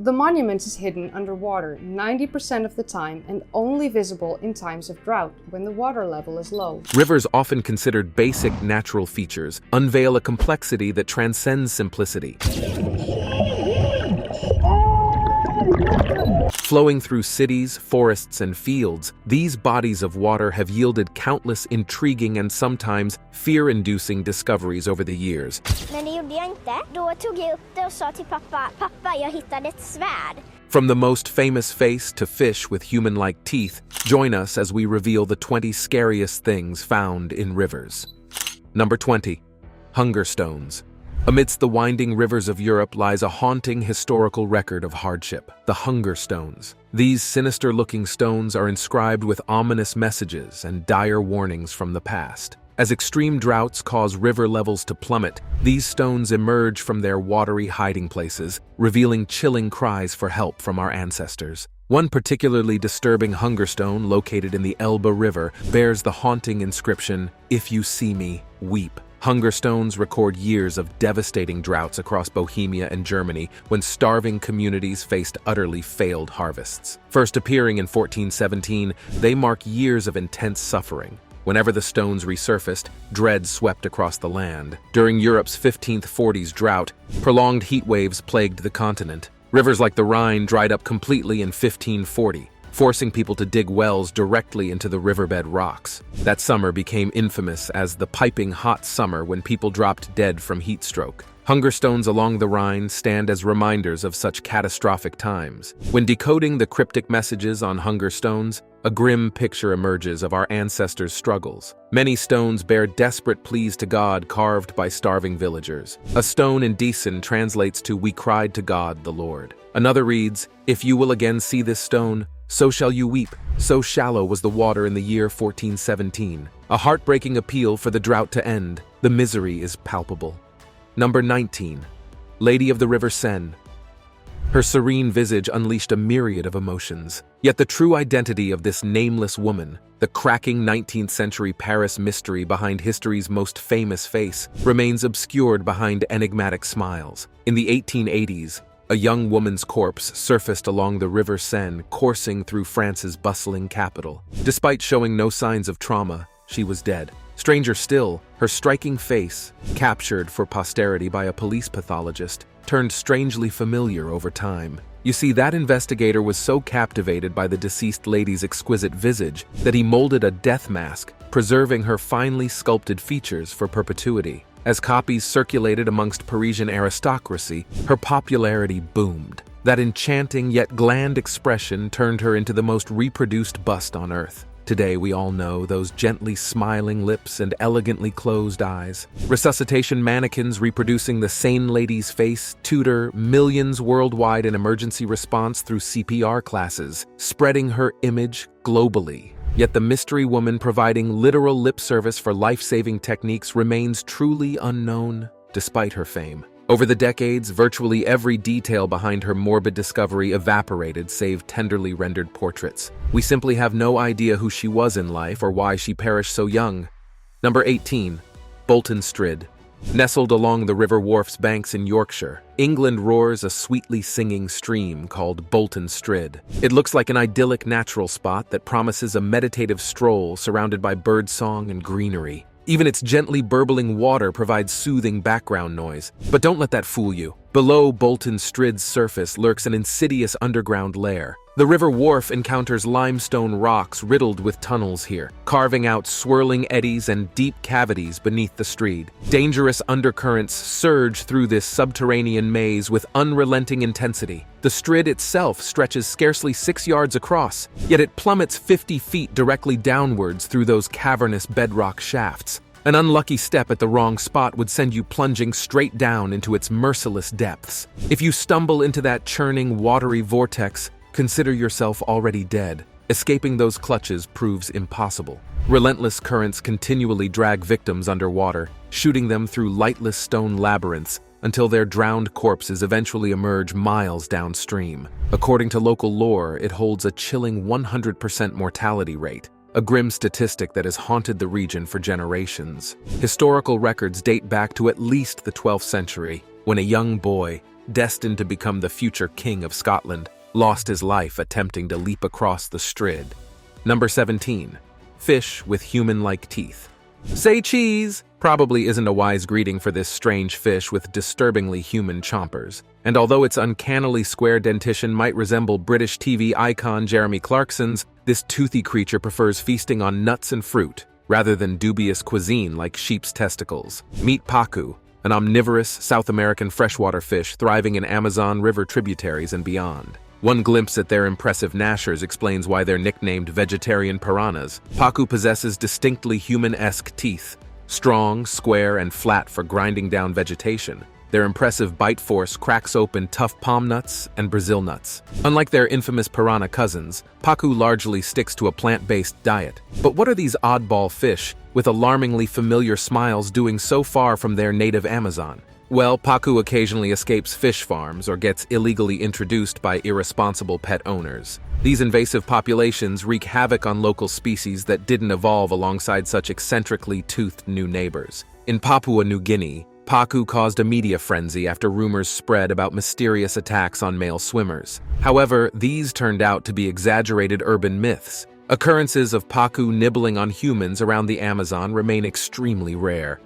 The monument is hidden underwater 90% of the time and only visible in times of drought when the water level is low. Rivers, often considered basic natural features, unveil a complexity that transcends simplicity. Flowing through cities, forests, and fields, these bodies of water have yielded countless intriguing and sometimes fear-inducing discoveries over the years. Men det gjorde jag inte. Då tog jag upp det och sa till pappa, jag hittade ett svärd. From the most famous face to fish with human-like teeth, join us as we reveal the 20 scariest things found in rivers. Number 20. Hunger stones. Amidst the winding rivers of Europe lies a haunting historical record of hardship, the hunger stones. These sinister-looking stones are inscribed with ominous messages and dire warnings from the past. As extreme droughts cause river levels to plummet, these stones emerge from their watery hiding places, revealing chilling cries for help from our ancestors. One particularly disturbing hunger stone located in the Elbe River bears the haunting inscription, "If you see me, weep." Hunger stones record years of devastating droughts across Bohemia and Germany when starving communities faced utterly failed harvests. First appearing in 1417, they mark years of intense suffering. Whenever the stones resurfaced, dread swept across the land. During Europe's 1540s drought, prolonged heat waves plagued the continent. Rivers like the Rhine dried up completely in 1540. Forcing people to dig wells directly into the riverbed rocks. That summer became infamous as the piping hot summer when people dropped dead from heat stroke. Hunger stones along the Rhine stand as reminders of such catastrophic times. When decoding the cryptic messages on hunger stones, a grim picture emerges of our ancestors' struggles. Many stones bear desperate pleas to God carved by starving villagers. A stone in Diesen translates to "We cried to God, the Lord." Another reads, "If you will again see this stone, so shall you weep." So shallow was the water in the year 1417. A heartbreaking appeal for the drought to end. The misery is palpable. Number 19. Lady of the River Seine. Her serene visage unleashed a myriad of emotions. Yet the true identity of this nameless woman, the cracking 19th century Paris mystery behind history's most famous face, remains obscured behind enigmatic smiles. In the 1880s, a young woman's corpse surfaced along the River Seine, coursing through France's bustling capital. Despite showing no signs of trauma, she was dead. Stranger still, her striking face, captured for posterity by a police pathologist, turned strangely familiar over time. You see, that investigator was so captivated by the deceased lady's exquisite visage that he molded a death mask, preserving her finely sculpted features for perpetuity. As copies circulated amongst Parisian aristocracy, her popularity boomed. That enchanting yet bland expression turned her into the most reproduced bust on Earth. Today, we all know those gently smiling lips and elegantly closed eyes. Resuscitation mannequins reproducing the sane lady's face tutor millions worldwide in emergency response through CPR classes, spreading her image globally. Yet the mystery woman providing literal lip service for life-saving techniques remains truly unknown, despite her fame. Over the decades, virtually every detail behind her morbid discovery evaporated save tenderly rendered portraits. We simply have no idea who she was in life or why she perished so young. Number 18. Bolton Strid. Nestled along the River Wharf's banks in Yorkshire, England roars a sweetly singing stream called Bolton Strid. It looks like an idyllic natural spot that promises a meditative stroll surrounded by birdsong and greenery. Even its gently burbling water provides soothing background noise. But don't let that fool you. Below Bolton Strid's surface lurks an insidious underground lair. The River Wharf encounters limestone rocks riddled with tunnels here, carving out swirling eddies and deep cavities beneath the Strid. Dangerous undercurrents surge through this subterranean maze with unrelenting intensity. The Strid itself stretches scarcely 6 yards across, yet it plummets 50 feet directly downwards through those cavernous bedrock shafts. An unlucky step at the wrong spot would send you plunging straight down into its merciless depths. If you stumble into that churning, watery vortex, consider yourself already dead. Escaping those clutches proves impossible. Relentless currents continually drag victims underwater, shooting them through lightless stone labyrinths until their drowned corpses eventually emerge miles downstream. According to local lore, it holds a chilling 100% mortality rate, a grim statistic that has haunted the region for generations. Historical records date back to at least the 12th century, when a young boy, destined to become the future king of Scotland, lost his life attempting to leap across the Strid. Number 17. Fish with human-like teeth. Say cheese! Probably isn't a wise greeting for this strange fish with disturbingly human chompers. And although its uncannily square dentition might resemble British TV icon Jeremy Clarkson's, this toothy creature prefers feasting on nuts and fruit, rather than dubious cuisine like sheep's testicles. Meet pacu, an omnivorous South American freshwater fish thriving in Amazon River tributaries and beyond. One glimpse at their impressive gnashers explains why they're nicknamed vegetarian piranhas. Pacu possesses distinctly human-esque teeth, strong, square, and flat for grinding down vegetation. Their impressive bite force cracks open tough palm nuts and Brazil nuts. Unlike their infamous piranha cousins, pacu largely sticks to a plant-based diet. But what are these oddball fish, with alarmingly familiar smiles, doing so far from their native Amazon? Well, pacu occasionally escapes fish farms or gets illegally introduced by irresponsible pet owners. These invasive populations wreak havoc on local species that didn't evolve alongside such eccentrically toothed new neighbors. In Papua New Guinea, pacu caused a media frenzy after rumors spread about mysterious attacks on male swimmers. However, these turned out to be exaggerated urban myths. Occurrences of pacu nibbling on humans around the Amazon remain extremely rare.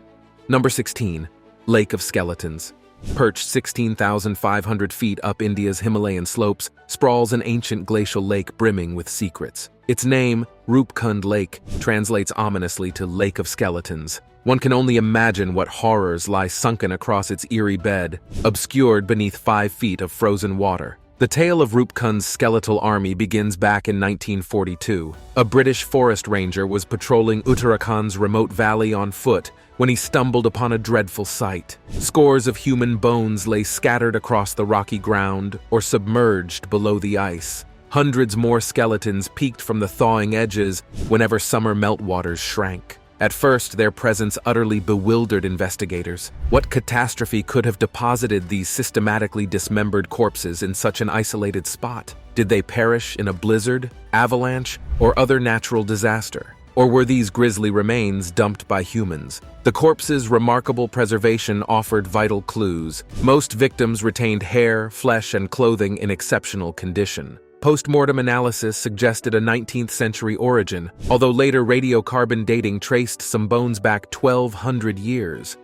Number 16. Lake of Skeletons. Perched 16,500 feet up India's Himalayan slopes, sprawls an ancient glacial lake brimming with secrets. Its name, Rupkund Lake, translates ominously to Lake of Skeletons. One can only imagine what horrors lie sunken across its eerie bed, obscured beneath 5 feet of frozen water. The tale of Rupkund's skeletal army begins back in 1942. A British forest ranger was patrolling Uttarakhand's remote valley on foot when he stumbled upon a dreadful sight. Scores of human bones lay scattered across the rocky ground or submerged below the ice. Hundreds more skeletons peeked from the thawing edges whenever summer meltwaters shrank. At first, their presence utterly bewildered investigators. What catastrophe could have deposited these systematically dismembered corpses in such an isolated spot? Did they perish in a blizzard, avalanche, or other natural disaster? Or were these grisly remains dumped by humans? The corpses' remarkable preservation offered vital clues. Most victims retained hair, flesh, and clothing in exceptional condition. Post-mortem analysis suggested a 19th century origin, although later radiocarbon dating traced some bones back 1,200 years.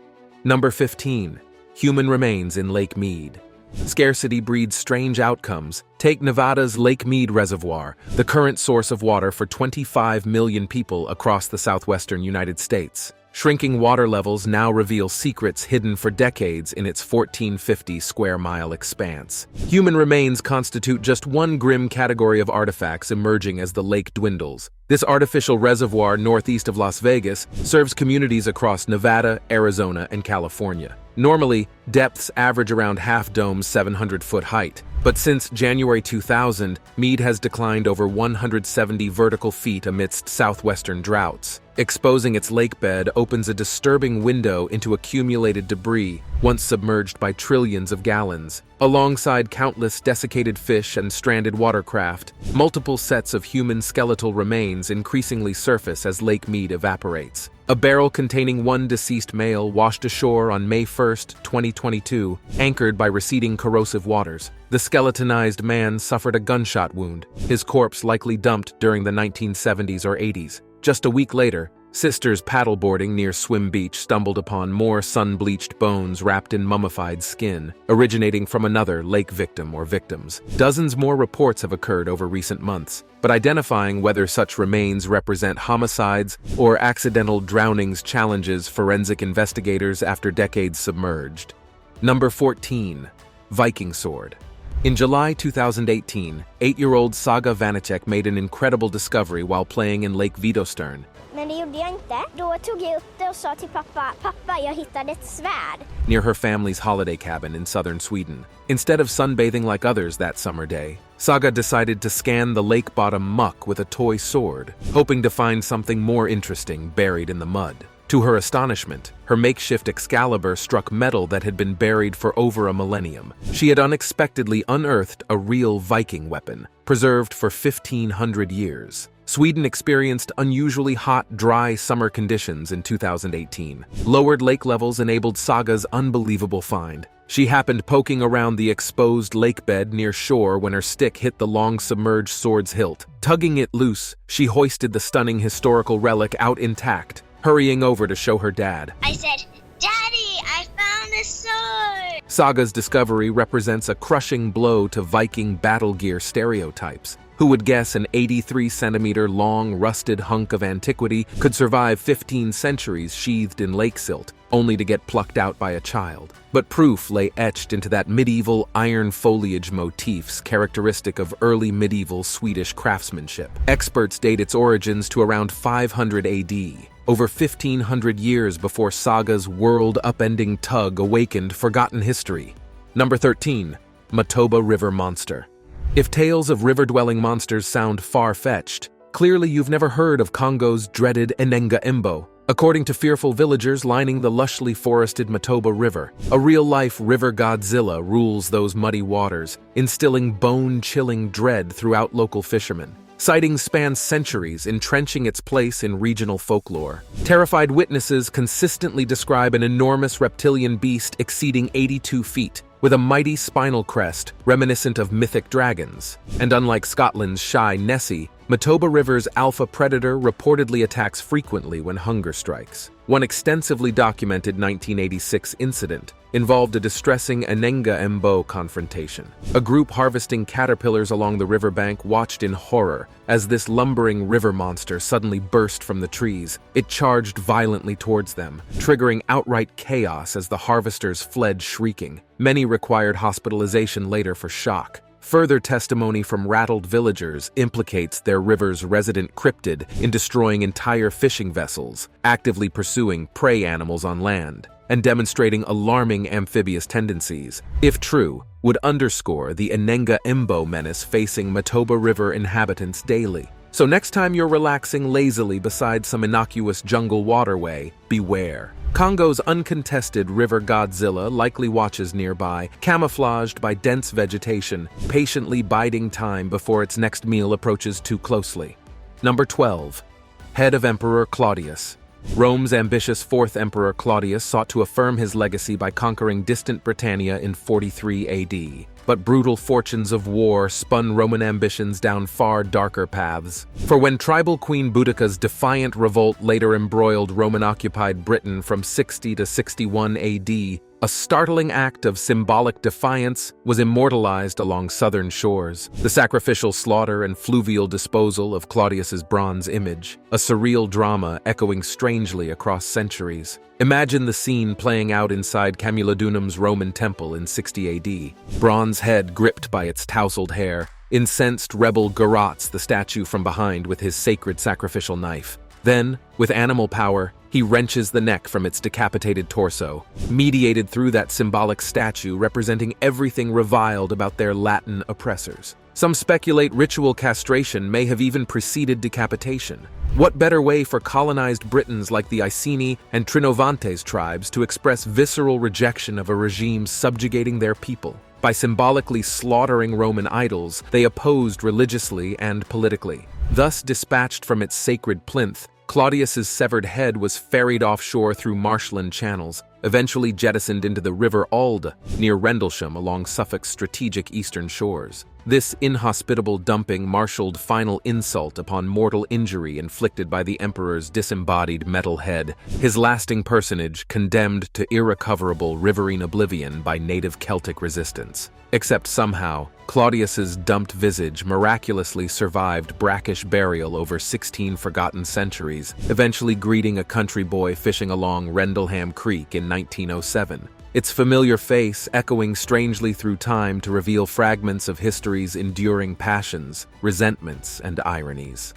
Number 15. Human remains in Lake Mead. Scarcity breeds strange outcomes. Take Nevada's Lake Mead Reservoir, the current source of water for 25 million people across the southwestern United States. Shrinking water levels now reveal secrets hidden for decades in its 1,450 square mile expanse. Human remains constitute just one grim category of artifacts emerging as the lake dwindles. This artificial reservoir northeast of Las Vegas serves communities across Nevada, Arizona, and California. Normally, depths average around half-dome's 700-foot height, but since January 2000, Mead has declined over 170 vertical feet amidst southwestern droughts. Exposing its lake bed opens a disturbing window into accumulated debris, once submerged by trillions of gallons. Alongside countless desiccated fish and stranded watercraft, multiple sets of human skeletal remains increasingly surface as Lake Mead evaporates. A barrel containing one deceased male washed ashore on May 1, 2022, anchored by receding corrosive waters. The skeletonized man suffered a gunshot wound, his corpse likely dumped during the 1970s or 80s. Just a week later, sisters paddleboarding near Swim Beach stumbled upon more sun-bleached bones wrapped in mummified skin, originating from another lake victim or victims. Dozens more reports have occurred over recent months, but identifying whether such remains represent homicides or accidental drownings challenges forensic investigators after decades submerged. Number 14. Viking sword. In July 2018, 8-year-old Saga Vanacek made an incredible discovery while playing in Lake Vidostern. Men det gjorde jag inte. Då tog jag upp det och sa till pappa, pappa, jag hittade ett svärd. Near her family's holiday cabin in southern Sweden. Instead of sunbathing like others that summer day, Saga decided to scan the lake bottom muck with a toy sword, hoping to find something more interesting buried in the mud. To her astonishment, her makeshift Excalibur struck metal that had been buried for over a millennium. She had unexpectedly unearthed a real Viking weapon, preserved for 1,500 years. Sweden experienced unusually hot, dry summer conditions in 2018. Lowered lake levels enabled Saga's unbelievable find. She happened poking around the exposed lake bed near shore when her stick hit the long submerged sword's hilt. Tugging it loose, she hoisted the stunning historical relic out intact, hurrying over to show her dad. I said, "Daddy, I found this sword!" Saga's discovery represents a crushing blow to Viking battle gear stereotypes. Who would guess an 83-centimeter long, rusted hunk of antiquity could survive 15 centuries sheathed in lake silt, only to get plucked out by a child? But proof lay etched into that medieval iron foliage motifs characteristic of early medieval Swedish craftsmanship. Experts date its origins to around 500 AD, over 1,500 years before Saga's world-upending tug awakened forgotten history. Number 13. Matoba River Monster. If tales of river-dwelling monsters sound far-fetched, clearly you've never heard of Congo's dreaded Enenga Embo. According to fearful villagers lining the lushly forested Matoba River, a real-life river Godzilla rules those muddy waters, instilling bone-chilling dread throughout local fishermen. Sightings span centuries, entrenching its place in regional folklore. Terrified witnesses consistently describe an enormous reptilian beast exceeding 82 feet, with a mighty spinal crest reminiscent of mythic dragons. And unlike Scotland's shy Nessie, Matoba River's alpha predator reportedly attacks frequently when hunger strikes. One extensively documented 1986 incident involved a distressing Enenga Embo confrontation. A group harvesting caterpillars along the riverbank watched in horror as this lumbering river monster suddenly burst from the trees. It charged violently towards them, triggering outright chaos as the harvesters fled shrieking. Many required hospitalization later for shock. Further testimony from rattled villagers implicates their river's resident cryptid in destroying entire fishing vessels, actively pursuing prey animals on land, and demonstrating alarming amphibious tendencies. If true, would underscore the Enenga Embo menace facing Matoba River inhabitants daily. So next time you're relaxing lazily beside some innocuous jungle waterway, beware. Congo's uncontested river Godzilla likely watches nearby, camouflaged by dense vegetation, patiently biding time before its next meal approaches too closely. Number 12. Head of Emperor Claudius. Rome's ambitious fourth emperor Claudius sought to affirm his legacy by conquering distant Britannia in 43 AD. But brutal fortunes of war spun Roman ambitions down far darker paths. For when tribal Queen Boudicca's defiant revolt later embroiled Roman-occupied Britain from 60 to 61 AD, a startling act of symbolic defiance was immortalized along southern shores. The sacrificial slaughter and fluvial disposal of Claudius's bronze image, a surreal drama echoing strangely across centuries. Imagine the scene playing out inside Camulodunum's Roman temple in 60 AD. Bronze head gripped by its tousled hair, incensed rebel garrots the statue from behind with his sacred sacrificial knife. Then, with animal power, he wrenches the neck from its decapitated torso, mediated through that symbolic statue representing everything reviled about their Latin oppressors. Some speculate ritual castration may have even preceded decapitation. What better way for colonized Britons like the Iceni and Trinovantes tribes to express visceral rejection of a regime subjugating their people? By symbolically slaughtering Roman idols, they opposed religiously and politically. Thus dispatched from its sacred plinth, Claudius's severed head was ferried offshore through marshland channels, eventually jettisoned into the River Alde near Rendlesham along Suffolk's strategic eastern shores. This inhospitable dumping marshaled final insult upon mortal injury inflicted by the emperor's disembodied metal head, his lasting personage condemned to irrecoverable riverine oblivion by native Celtic resistance. Except somehow, Claudius's dumped visage miraculously survived brackish burial over 16 forgotten centuries, eventually greeting a country boy fishing along Rendlesham Creek in 1907. Its familiar face echoing strangely through time to reveal fragments of history's enduring passions, resentments, and ironies.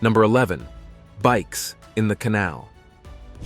Number 11. Bikes in the canal.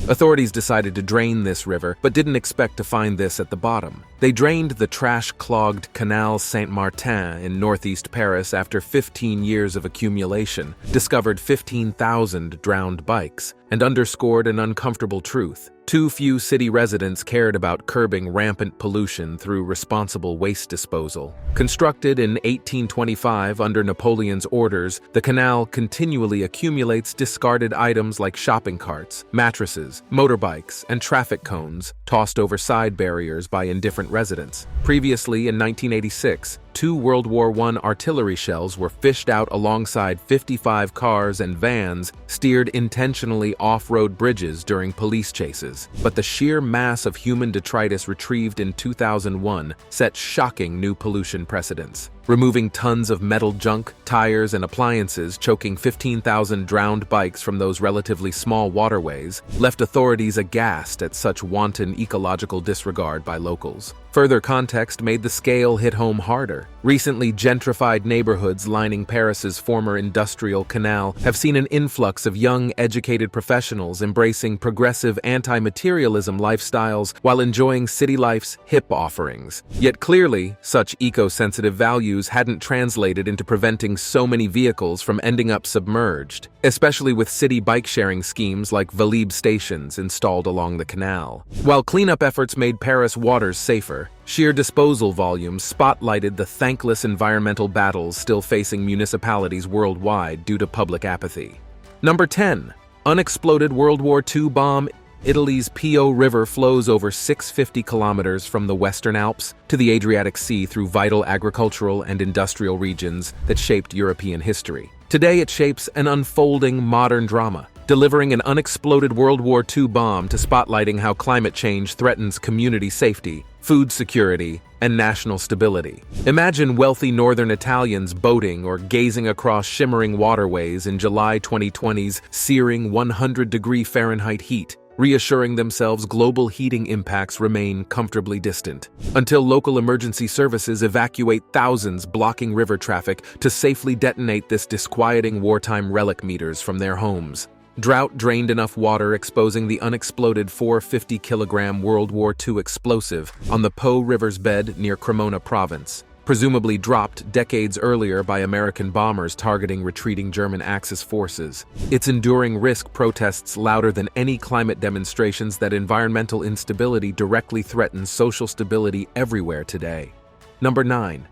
Authorities decided to drain this river, but didn't expect to find this at the bottom. They drained the trash-clogged Canal Saint-Martin in northeast Paris after 15 years of accumulation, discovered 15,000 drowned bikes, and underscored an uncomfortable truth. Too few city residents cared about curbing rampant pollution through responsible waste disposal. Constructed in 1825 under Napoleon's orders, the canal continually accumulates discarded items like shopping carts, mattresses, motorbikes, and traffic cones, tossed over side barriers by indifferent residents. Previously, in 1986, 2 World War I artillery shells were fished out alongside 55 cars and vans steered intentionally off-road bridges during police chases. But the sheer mass of human detritus retrieved in 2001 set shocking new pollution precedents. Removing tons of metal junk, tires, and appliances, choking 15,000 drowned bikes from those relatively small waterways, left authorities aghast at such wanton ecological disregard by locals. Further context made the scale hit home harder. Recently gentrified neighborhoods lining Paris's former industrial canal have seen an influx of young, educated professionals embracing progressive anti-materialism lifestyles while enjoying city life's hip offerings. Yet clearly, such eco-sensitive values hadn't translated into preventing so many vehicles from ending up submerged, especially with city bike-sharing schemes like Valib stations installed along the canal. While cleanup efforts made Paris waters safer, sheer disposal volumes spotlighted the thankless environmental battles still facing municipalities worldwide due to public apathy. Number 10. Unexploded World War II bomb. Italy's Po River flows over 650 kilometers from the Western Alps to the Adriatic Sea through vital agricultural and industrial regions that shaped European history. Today it shapes an unfolding modern drama, delivering an unexploded World War II bomb to spotlighting how climate change threatens community safety, food security, and national stability. Imagine wealthy northern Italians boating or gazing across shimmering waterways in July 2020's searing 100-degree Fahrenheit heat, reassuring themselves global heating impacts remain comfortably distant, until local emergency services evacuate thousands blocking river traffic to safely detonate this disquieting wartime relic meters from their homes. Drought drained enough water, exposing the unexploded 450-kilogram World War II explosive on the Po River's bed near Cremona province, presumably dropped decades earlier by American bombers targeting retreating German Axis forces. Its enduring risk protests louder than any climate demonstrations that environmental instability directly threatens social stability everywhere today. Number 9.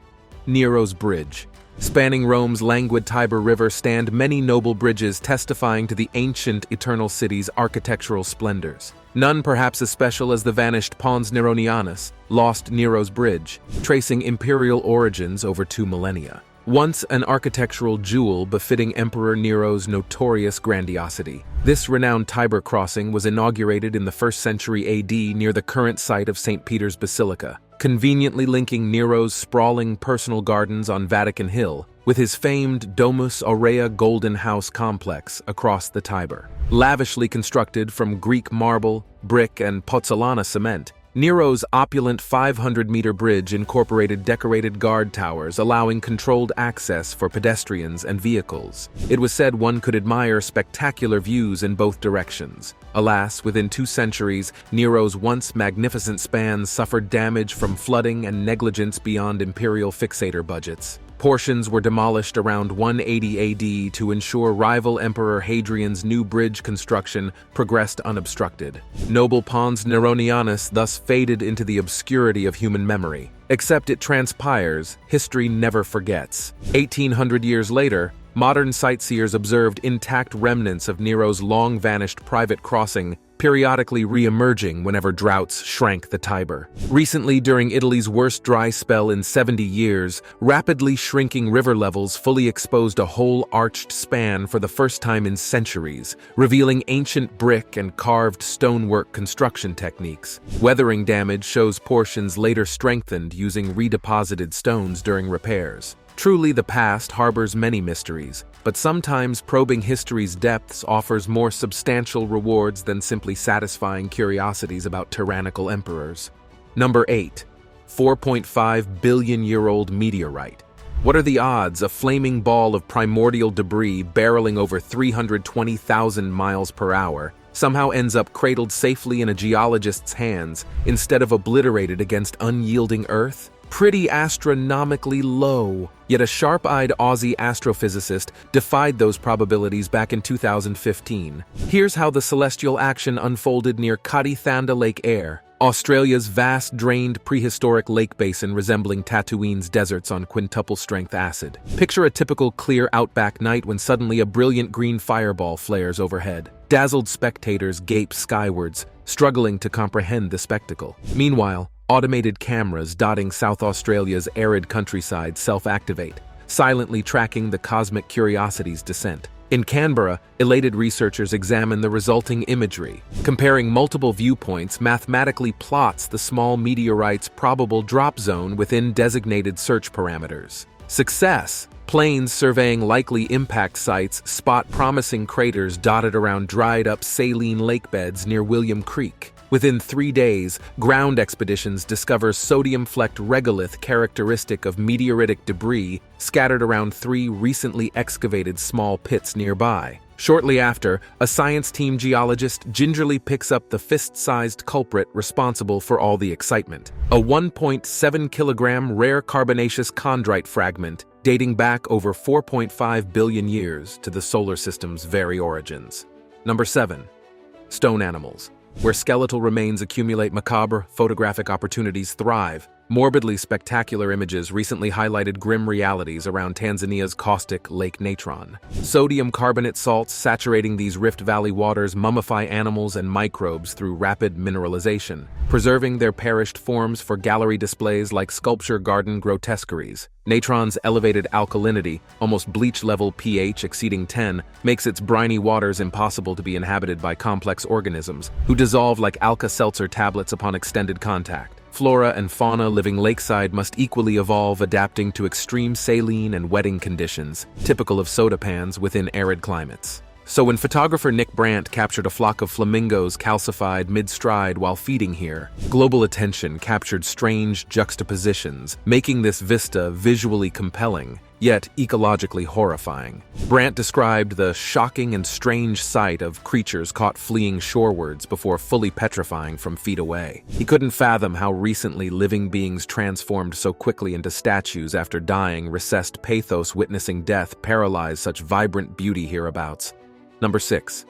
Nero's Bridge. Spanning Rome's languid Tiber River stand many noble bridges testifying to the ancient Eternal City's architectural splendors. None perhaps as special as the vanished Pons Neronianus, lost Nero's Bridge, tracing imperial origins over 2 millennia. Once an architectural jewel befitting Emperor Nero's notorious grandiosity, this renowned Tiber crossing was inaugurated in the 1st century AD near the current site of St. Peter's Basilica, conveniently linking Nero's sprawling personal gardens on Vatican Hill with his famed Domus Aurea Golden House complex across the Tiber. Lavishly constructed from Greek marble, brick, and pozzolana cement, Nero's opulent 500-meter bridge incorporated decorated guard towers allowing controlled access for pedestrians and vehicles. It was said one could admire spectacular views in both directions. Alas, within 2 centuries, Nero's once magnificent spans suffered damage from flooding and negligence beyond imperial fixator budgets. Portions were demolished around 180 AD to ensure rival Emperor Hadrian's new bridge construction progressed unobstructed. Noble Pons Neronianus thus faded into the obscurity of human memory. Except it transpires, history never forgets. 1800 years later, modern sightseers observed intact remnants of Nero's long-vanished private crossing, periodically re-emerging whenever droughts shrank the Tiber. Recently, during Italy's worst dry spell in 70 years, rapidly shrinking river levels fully exposed a whole arched span for the first time in centuries, revealing ancient brick and carved stonework construction techniques. Weathering damage shows portions later strengthened using redeposited stones during repairs. Truly, the past harbors many mysteries, but sometimes probing history's depths offers more substantial rewards than simply satisfying curiosities about tyrannical emperors. Number 8. 4.5-billion-year-old meteorite. What are the odds a flaming ball of primordial debris barreling over 320,000 miles per hour somehow ends up cradled safely in a geologist's hands instead of obliterated against unyielding Earth? pretty astronomically low. Yet a sharp-eyed Aussie astrophysicist defied those probabilities back in 2015. Here's how the celestial action unfolded near Kadithanda Lake Eyre, Australia's vast drained prehistoric lake basin resembling Tatooine's deserts on quintuple-strength acid. Picture a typical clear outback night when suddenly a brilliant green fireball flares overhead. Dazzled spectators gape skywards, struggling to comprehend the spectacle. Meanwhile, automated cameras dotting South Australia's arid countryside self-activate, silently tracking the cosmic curiosity's descent. In Canberra, elated researchers examine the resulting imagery. Comparing multiple viewpoints mathematically plots the small meteorite's probable drop zone within designated search parameters. Success! Planes surveying likely impact sites spot promising craters dotted around dried-up saline lake beds near William Creek. Within 3 days, ground expeditions discover sodium-flecked regolith characteristic of meteoritic debris scattered around 3 recently excavated small pits nearby. Shortly after, a science team geologist gingerly picks up the fist-sized culprit responsible for all the excitement. A 1.7-kilogram rare carbonaceous chondrite fragment dating back over 4.5 billion years to the solar system's very origins. Number 7. Stone animals. Where skeletal remains accumulate, macabre photographic opportunities thrive. Morbidly spectacular images recently highlighted grim realities around Tanzania's caustic Lake Natron. Sodium carbonate salts saturating these Rift Valley waters mummify animals and microbes through rapid mineralization, preserving their perished forms for gallery displays like sculpture garden grotesqueries. Natron's elevated alkalinity, almost bleach-level pH exceeding 10, makes its briny waters impossible to be inhabited by complex organisms, who dissolve like Alka-Seltzer tablets upon extended contact. Flora and fauna living lakeside must equally evolve, adapting to extreme saline and wetting conditions, typical of soda pans within arid climates. So when photographer Nick Brandt captured a flock of flamingos calcified mid-stride while feeding here, global attention captured strange juxtapositions, making this vista visually compelling, yet ecologically horrifying. Brandt described the shocking and strange sight of creatures caught fleeing shorewards before fully petrifying from feet away. He couldn't fathom how recently living beings transformed so quickly into statues after dying, recessed pathos witnessing death paralyzed such vibrant beauty hereabouts. Number 6.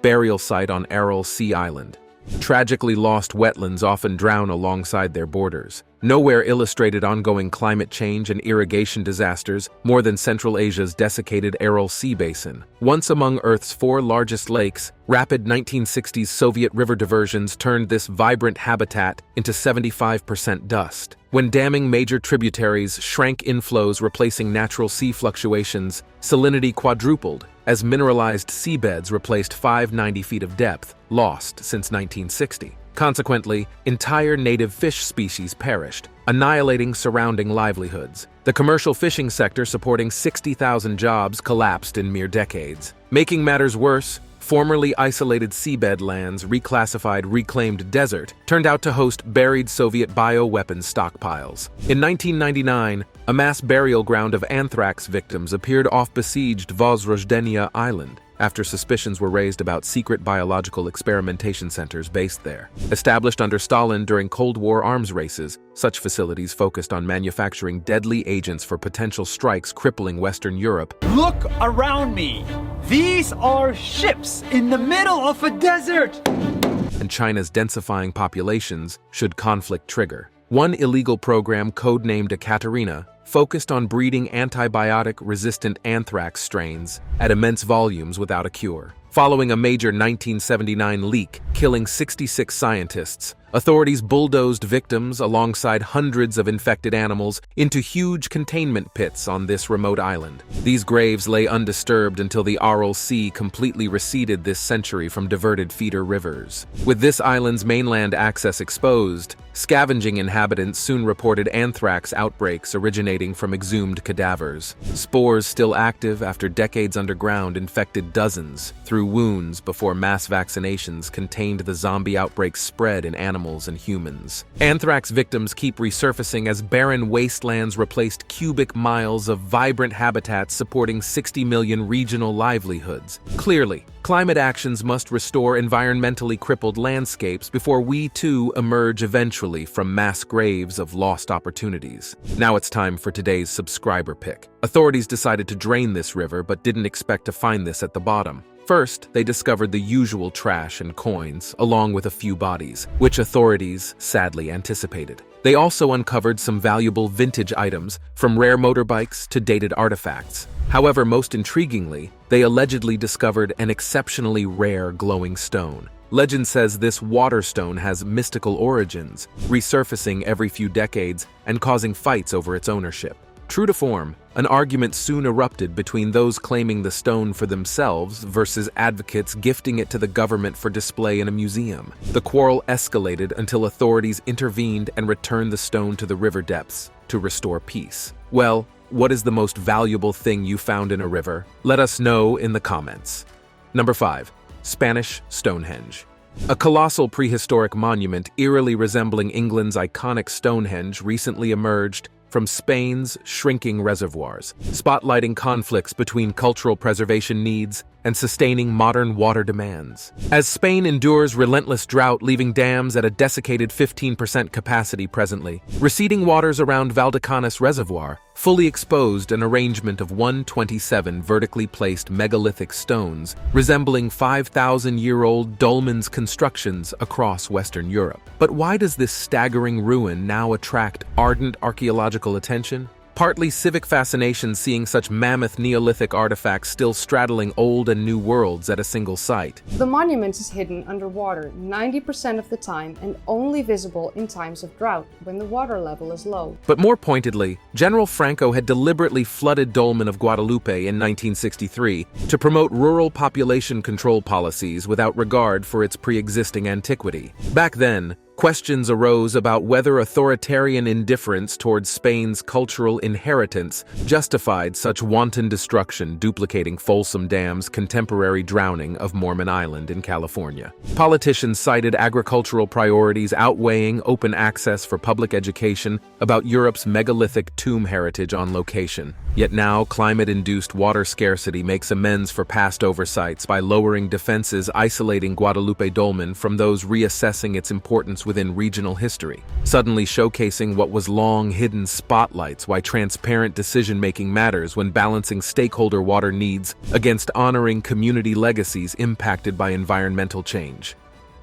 Burial site on Aral Sea Island. Tragically lost wetlands often drown alongside their borders. Nowhere illustrated ongoing climate change and irrigation disasters more than Central Asia's desiccated Aral Sea basin. Once among Earth's 4 largest lakes, rapid 1960s Soviet river diversions turned this vibrant habitat into 75% dust. When damming major tributaries shrank inflows replacing natural sea fluctuations, salinity quadrupled as mineralized seabeds replaced 590 feet of depth, lost since 1960. Consequently, entire native fish species perished, annihilating surrounding livelihoods. The commercial fishing sector supporting 60,000 jobs collapsed in mere decades. Making matters worse, formerly isolated seabed lands, reclassified reclaimed desert, turned out to host buried Soviet bioweapons stockpiles. In 1999, a mass burial ground of anthrax victims appeared off besieged Vozrojdeniya Island, after suspicions were raised about secret biological experimentation centers based there. Established under Stalin during Cold War arms races, such facilities focused on manufacturing deadly agents for potential strikes crippling Western Europe. Look around me! These are ships in the middle of a desert! And China's densifying populations should conflict trigger. One illegal program codenamed Ekaterina focused on breeding antibiotic-resistant anthrax strains at immense volumes without a cure. Following a major 1979 leak killing 66 scientists, authorities bulldozed victims alongside hundreds of infected animals into huge containment pits on this remote island. These graves lay undisturbed until the Aral Sea completely receded this century from diverted feeder rivers. With this island's mainland access exposed, scavenging inhabitants soon reported anthrax outbreaks originating from exhumed cadavers. Spores still active after decades underground infected dozens through wounds before mass vaccinations contained the zombie outbreaks spread in animals animals and humans. Anthrax victims keep resurfacing as barren wastelands replaced cubic miles of vibrant habitats supporting 60 million regional livelihoods. Clearly, climate actions must restore environmentally crippled landscapes before we too emerge eventually from mass graves of lost opportunities. Now it's time for today's subscriber pick. Authorities decided to drain this river but didn't expect to find this at the bottom. First, they discovered the usual trash and coins, along with a few bodies, which authorities sadly anticipated. They also uncovered some valuable vintage items, from rare motorbikes to dated artifacts. However, most intriguingly, they allegedly discovered an exceptionally rare glowing stone. Legend says this water stone has mystical origins, resurfacing every few decades and causing fights over its ownership. True to form, an argument soon erupted between those claiming the stone for themselves versus advocates gifting it to the government for display in a museum. The quarrel escalated until authorities intervened and returned the stone to the river depths to restore peace. Well, what is the most valuable thing you found in a river? Let us know in the comments. Number 5. Spanish Stonehenge. A colossal prehistoric monument eerily resembling England's iconic Stonehenge recently emerged from Spain's shrinking reservoirs, spotlighting conflicts between cultural preservation needs and sustaining modern water demands. As Spain endures relentless drought, leaving dams at a desiccated 15% capacity presently, receding waters around Valdecañas Reservoir fully exposed an arrangement of 127 vertically placed megalithic stones resembling 5,000-year-old dolmens constructions across Western Europe. But why does this staggering ruin now attract ardent archaeological attention? Partly civic fascination seeing such mammoth Neolithic artifacts still straddling old and new worlds at a single site. The monument is hidden underwater 90% of the time and only visible in times of drought, when the water level is low. But more pointedly, General Franco had deliberately flooded Dolmen of Guadalupe in 1963 to promote rural population control policies without regard for its pre-existing antiquity. Back then, questions arose about whether authoritarian indifference towards Spain's cultural inheritance justified such wanton destruction, duplicating Folsom Dam's contemporary drowning of Mormon Island in California. Politicians cited agricultural priorities outweighing open access for public education about Europe's megalithic tomb heritage on location. Yet now, climate-induced water scarcity makes amends for past oversights by lowering defenses isolating Guadalupe Dolmen from those reassessing its importance within regional history, suddenly showcasing what was long hidden spotlights why transparent decision-making matters when balancing stakeholder water needs against honoring community legacies impacted by environmental change.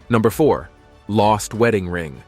Number 4. Lost wedding ring.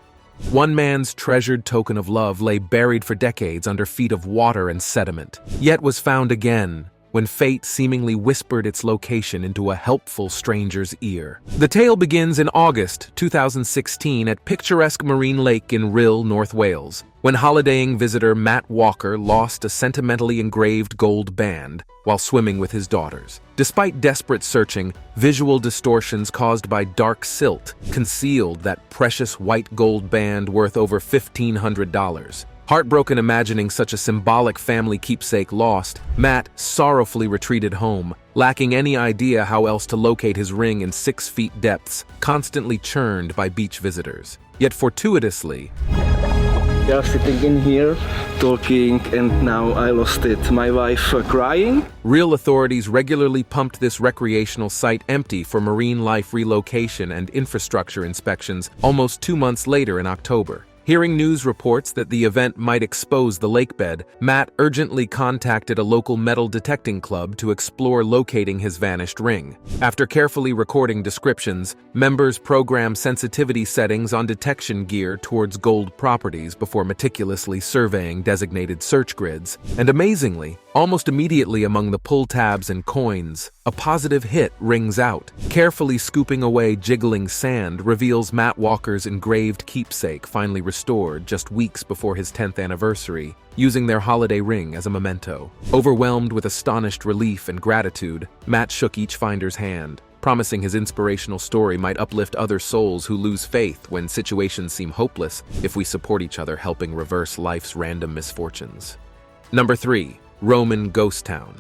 One man's treasured token of love lay buried for decades under feet of water and sediment, yet was found again when fate seemingly whispered its location into a helpful stranger's ear. The tale begins in August 2016 at picturesque Marine Lake in Rhyl, North Wales, when holidaying visitor Matt Walker lost a sentimentally engraved gold band while swimming with his daughters. Despite desperate searching, visual distortions caused by dark silt concealed that precious white gold band worth over $1,500. Heartbroken imagining such a symbolic family keepsake lost, Matt sorrowfully retreated home, lacking any idea how else to locate his ring in 6 feet depths, constantly churned by beach visitors. Yet fortuitously, we are sitting in here, talking, and now I lost it. My wife crying. Real authorities regularly pumped this recreational site empty for marine life relocation and infrastructure inspections almost 2 months later in October. Hearing news reports that the event might expose the lakebed, Matt urgently contacted a local metal detecting club to explore locating his vanished ring. After carefully recording descriptions, members programmed sensitivity settings on detection gear towards gold properties before meticulously surveying designated search grids. And amazingly, almost immediately among the pull tabs and coins, a positive hit rings out. Carefully scooping away jiggling sand reveals Matt Walker's engraved keepsake finally restored just weeks before his 10th anniversary, using their holiday ring as a memento. Overwhelmed with astonished relief and gratitude, Matt shook each finder's hand, promising his inspirational story might uplift other souls who lose faith when situations seem hopeless if we support each other helping reverse life's random misfortunes. Number 3. Roman Ghost Town.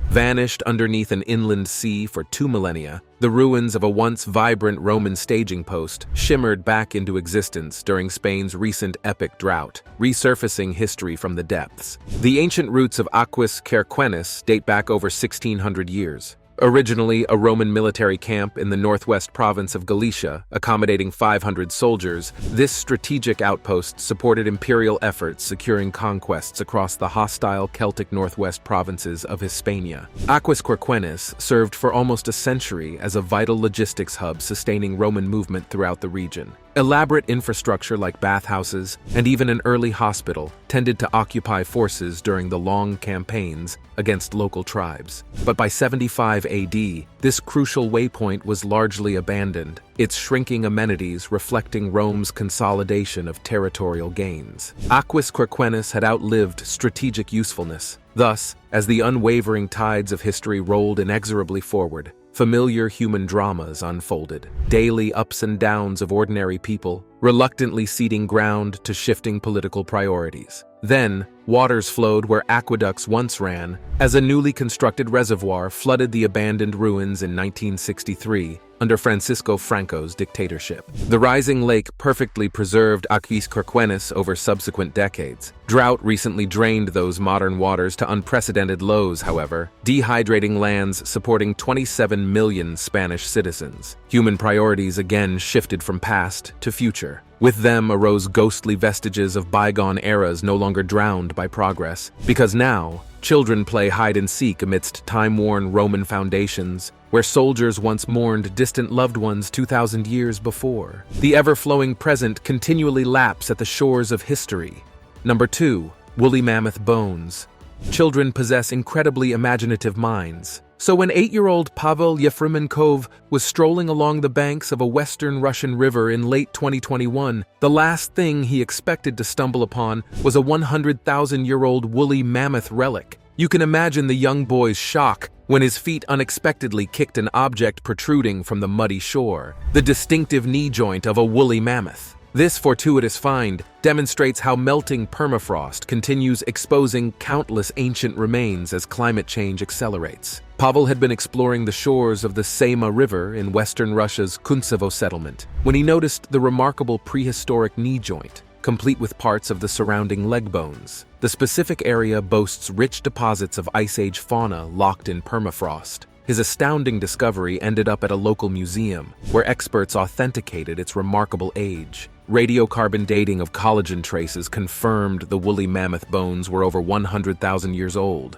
Vanished underneath an inland sea for 2 millennia, the ruins of a once vibrant Roman staging post shimmered back into existence during Spain's recent epic drought, resurfacing history from the depths. The ancient roots of Aquis Querquennis date back over 1,600 years. Originally a Roman military camp in the northwest province of Galicia, accommodating 500 soldiers, this strategic outpost supported imperial efforts securing conquests across the hostile Celtic northwest provinces of Hispania. Aquis Querquennis served for almost a century as a vital logistics hub sustaining Roman movement throughout the region. Elaborate infrastructure like bathhouses and even an early hospital tended to occupy forces during the long campaigns against local tribes. But by 75 AD, this crucial waypoint was largely abandoned, its shrinking amenities reflecting Rome's consolidation of territorial gains. Aquis Querquennis had outlived strategic usefulness. Thus, as the unwavering tides of history rolled inexorably forward, familiar human dramas unfolded. Daily ups and downs of ordinary people, reluctantly ceding ground to shifting political priorities. Then, waters flowed where aqueducts once ran, as a newly constructed reservoir flooded the abandoned ruins in 1963 under Francisco Franco's dictatorship. The rising lake perfectly preserved Aquis Querquennis over subsequent decades. Drought recently drained those modern waters to unprecedented lows, however, dehydrating lands supporting 27 million Spanish citizens. Human priorities again shifted from past to future. With them arose ghostly vestiges of bygone eras no longer drowned by progress, because now, children play hide-and-seek amidst time-worn Roman foundations, where soldiers once mourned distant loved ones 2,000 years before. The ever-flowing present continually laps at the shores of history. Number 2. Woolly mammoth bones. Children possess incredibly imaginative minds. So when 8-year-old Pavel Yefremenkov was strolling along the banks of a western Russian river in late 2021, the last thing he expected to stumble upon was a 100,000-year-old woolly mammoth relic. You can imagine the young boy's shock when his feet unexpectedly kicked an object protruding from the muddy shore, the distinctive knee joint of a woolly mammoth. This fortuitous find demonstrates how melting permafrost continues exposing countless ancient remains as climate change accelerates. Pavel had been exploring the shores of the Seine River in western Russia's Kuntsevo settlement when he noticed the remarkable prehistoric knee joint, complete with parts of the surrounding leg bones. The specific area boasts rich deposits of Ice Age fauna locked in permafrost. His astounding discovery ended up at a local museum, where experts authenticated its remarkable age. Radiocarbon dating of collagen traces confirmed the woolly mammoth bones were over 100,000 years old.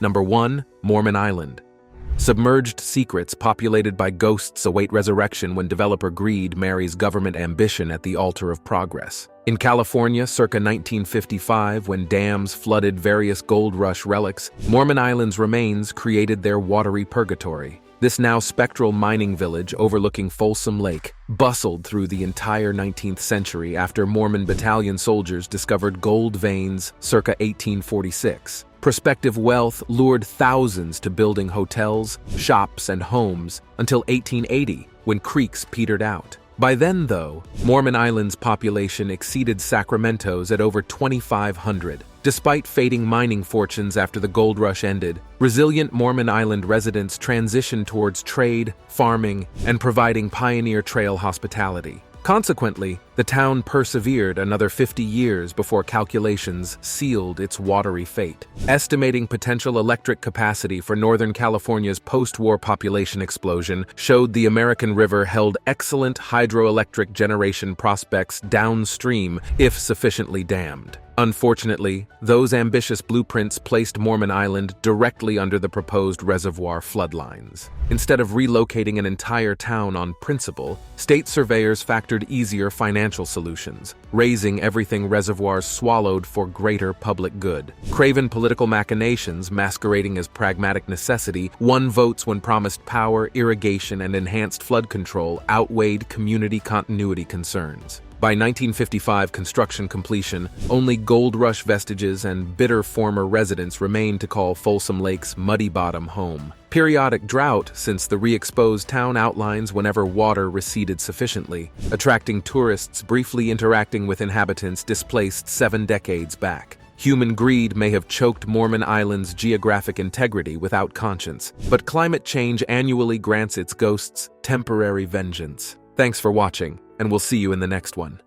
Number 1. Mormon Island. Submerged secrets populated by ghosts await resurrection when developer greed marries government ambition at the altar of progress. In California, circa 1955, when dams flooded various gold rush relics, Mormon Island's remains created their watery purgatory. This now spectral mining village overlooking Folsom Lake bustled through the entire 19th century after Mormon battalion soldiers discovered gold veins circa 1846. Prospective wealth lured thousands to building hotels, shops, and homes until 1880, when creeks petered out. By then, though, Mormon Island's population exceeded Sacramento's at over 2,500. Despite fading mining fortunes after the gold rush ended, resilient Mormon Island residents transitioned towards trade, farming, and providing pioneer trail hospitality. Consequently, the town persevered another 50 years before calculations sealed its watery fate. Estimating potential electric capacity for Northern California's post-war population explosion showed the American River held excellent hydroelectric generation prospects downstream if sufficiently dammed. Unfortunately, those ambitious blueprints placed Mormon Island directly under the proposed reservoir floodlines. Instead of relocating an entire town on principle, state surveyors factored easier financial solutions, raising everything reservoirs swallowed for greater public good. Craven political machinations masquerading as pragmatic necessity won votes when promised power, irrigation, and enhanced flood control outweighed community continuity concerns. By 1955 construction completion, only gold rush vestiges and bitter former residents remained to call Folsom Lake's muddy bottom home. Periodic drought, since the re-exposed town outlines whenever water receded sufficiently, attracting tourists briefly interacting with inhabitants displaced 7 decades back. Human greed may have choked Mormon Island's geographic integrity without conscience, but climate change annually grants its ghosts temporary vengeance. Thanks for watching, and we'll see you in the next one.